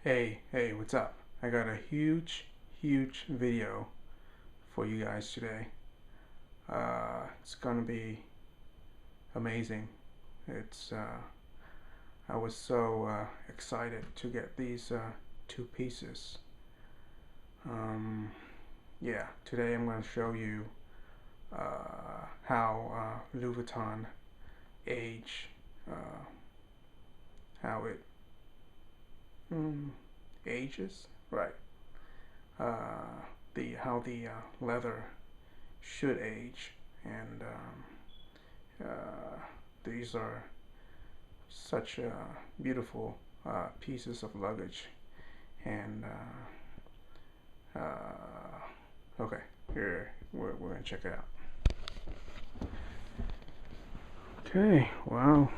Hey, what's up? I got a huge video for you guys today. It's gonna be amazing. It's I was so excited to get these two pieces. Um, yeah, today I'm gonna show you how Louis Vuitton age, uh, how it mm, ages, right? The how the leather should age, and these are such beautiful pieces of luggage. And okay, here we're gonna check it out. Okay, wow,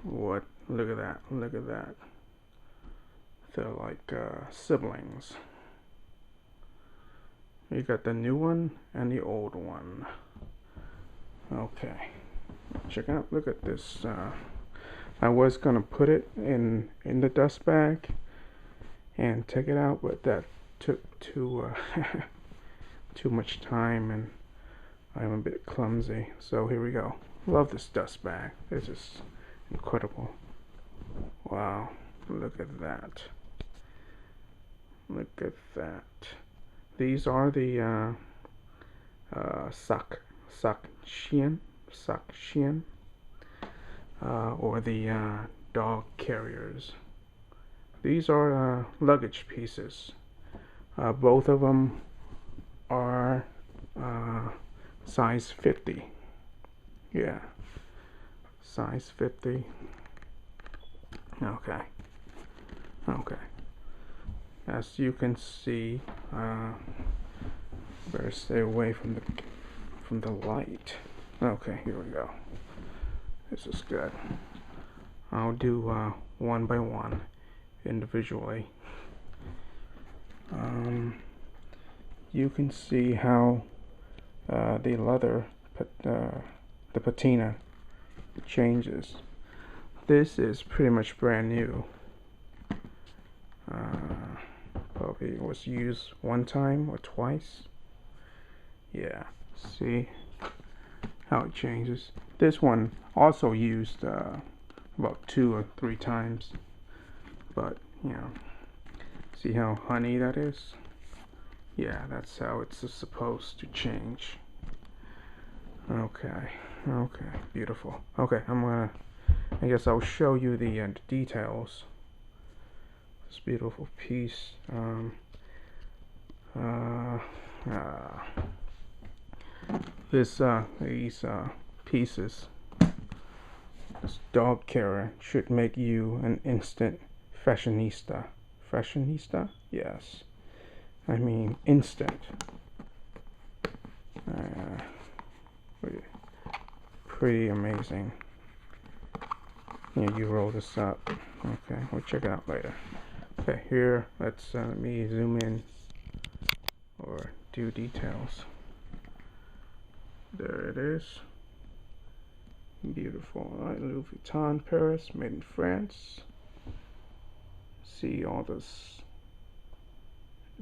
what? Look at that! Look at that! They're like siblings. You got the new one and the old one. Okay, check out. Look at this. I was gonna put it in the dust bag and take it out, but that took too much time, and I'm a bit clumsy. So here we go. Love this dust bag. This is incredible. Wow, look at that. Look at that. These are the Sac Chien, or the dog carriers. These are luggage pieces. Both of them are size 50. Yeah, size 50. Okay. As you can see, better stay away from the light. Okay, here we go. This is good. I'll do one by one, individually. You can see how the leather, the patina, changes. This is pretty much brand new. Probably was used one time or twice. Yeah, see how it changes. This one also used about 2 or 3 times, but you know, see how honey that is? Yeah, that's how it's supposed to change. Okay, beautiful. Okay, I guess I'll show you the details. This beautiful piece. These pieces, this dog carrier should make you an instant fashionista. Fashionista? Yes. I mean instant. Pretty amazing. Yeah, you roll this up. Okay, we'll check it out later. Okay, here, let me zoom in or do details. There it is. Beautiful. All right, Louis Vuitton, Paris, made in France. See all this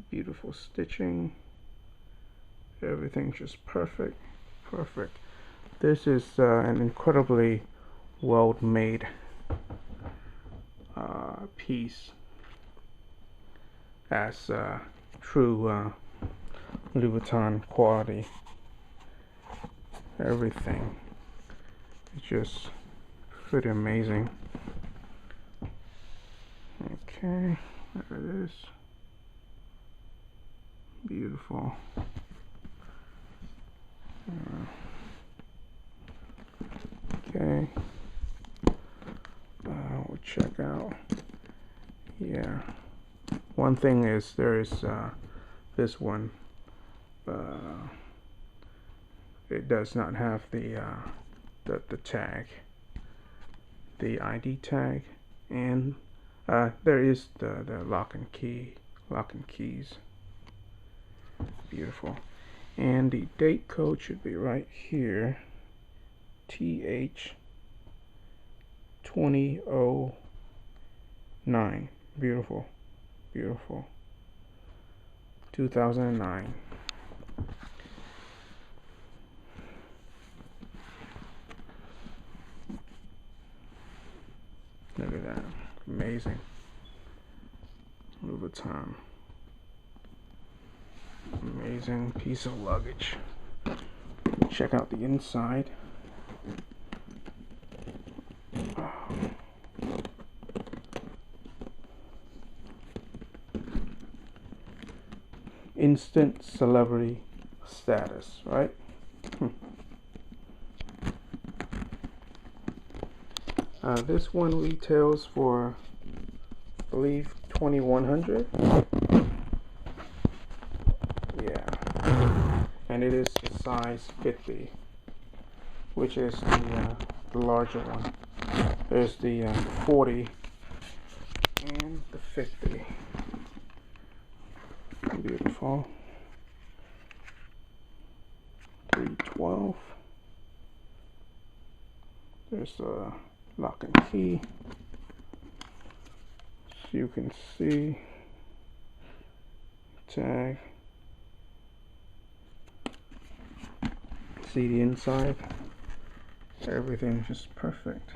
beautiful stitching. Everything's just perfect. This is an incredibly well-made piece, as true Louis Vuitton quality. Everything is just pretty amazing. Okay, there it is. Beautiful. Okay, we'll check out. Yeah, one thing is there is this one. It does not have the tag, the ID tag, and there is the lock and keys. Beautiful. And the date code should be right here. TH 2009. Beautiful. Beautiful. 2009. Look at that. Amazing. Louis Vuitton. Amazing piece of luggage. Check out the inside. Instant celebrity status, right? This one retails for, I believe, $2,100. Yeah, and it is size 50, which is the larger one. There's the 40 and the 50. Beautiful. 312. There's a lock and key, so you can see tag, see the inside. Everything's just perfect.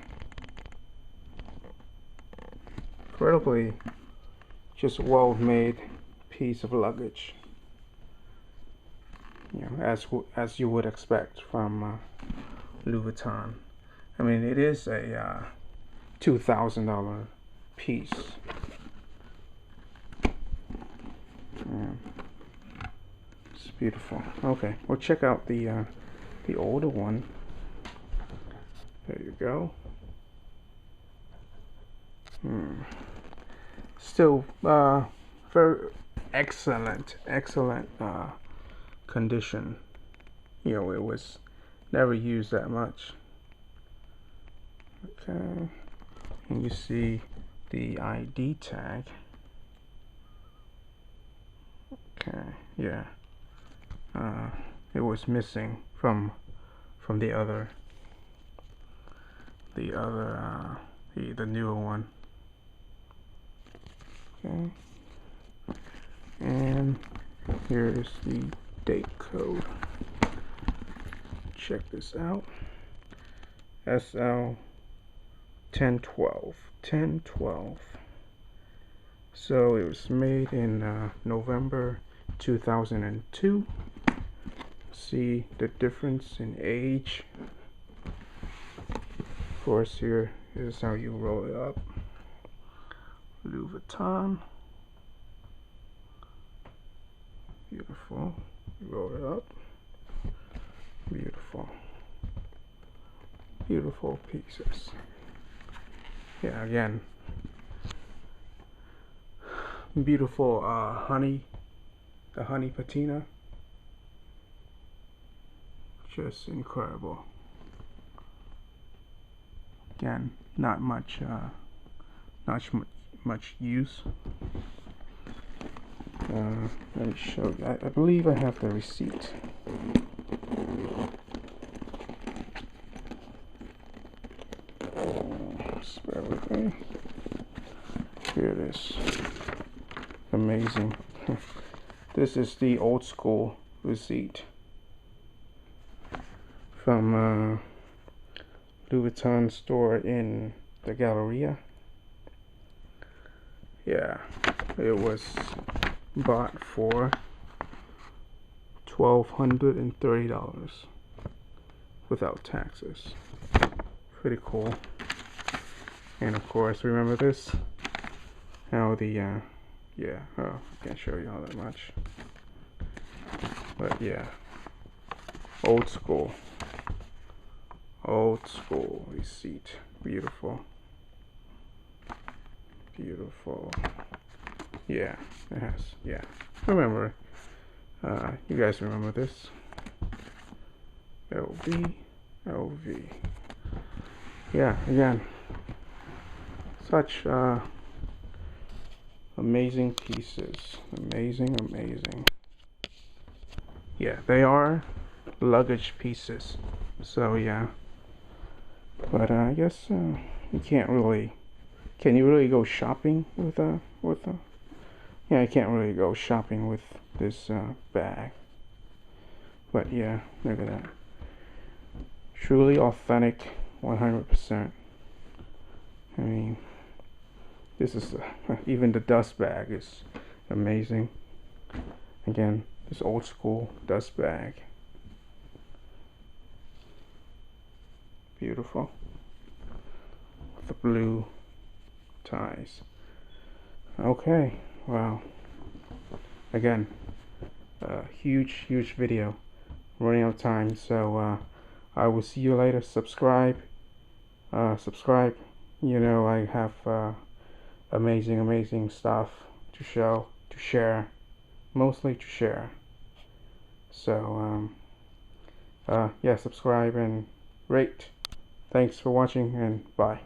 Incredibly just well made piece of luggage, you know, as you would expect from Louis Vuitton. I mean, it is a $2,000 piece. Yeah. It's beautiful. Okay, we'll check out the older one. There you go. Still very excellent condition. You know, it was never used that much. Okay, and you see the ID tag. Okay, yeah. It was missing from the other the newer one. Okay, and here is the date code. Check this out. SL 1012. So it was made in November 2002. See the difference in age. Of course, here is how you roll it up. Louis Vuitton. Beautiful. You roll it up. Beautiful. Beautiful pieces. Yeah, again, beautiful the honey patina, just incredible. Again, not much use. Let me show you. I believe I have the receipt. Bear with me. Here it is. Amazing. This is the old school receipt from Louis Vuitton store in the Galleria. Yeah, it was bought for $1,230 without taxes. Pretty cool. And of course, remember this? How the yeah, oh, I can't show you all that much, but yeah, old school receipt. Beautiful. Yeah, it has. Yeah, remember, you guys remember this? LV. Yeah, again, such amazing pieces. Amazing. Yeah, they are luggage pieces. So yeah, but I guess you can't really. Can you really go shopping with yeah, I can't really go shopping with this bag. But yeah, look at that. Truly authentic, 100%. I mean, this is even the dust bag is amazing. Again, this old school dust bag. Beautiful. With the blue ties. Okay, wow. Again, huge video. Running out of time, so I will see you later. Subscribe. Subscribe. You know, I have amazing stuff to share, mostly to share. So yeah, subscribe and rate. Thanks for watching, and bye.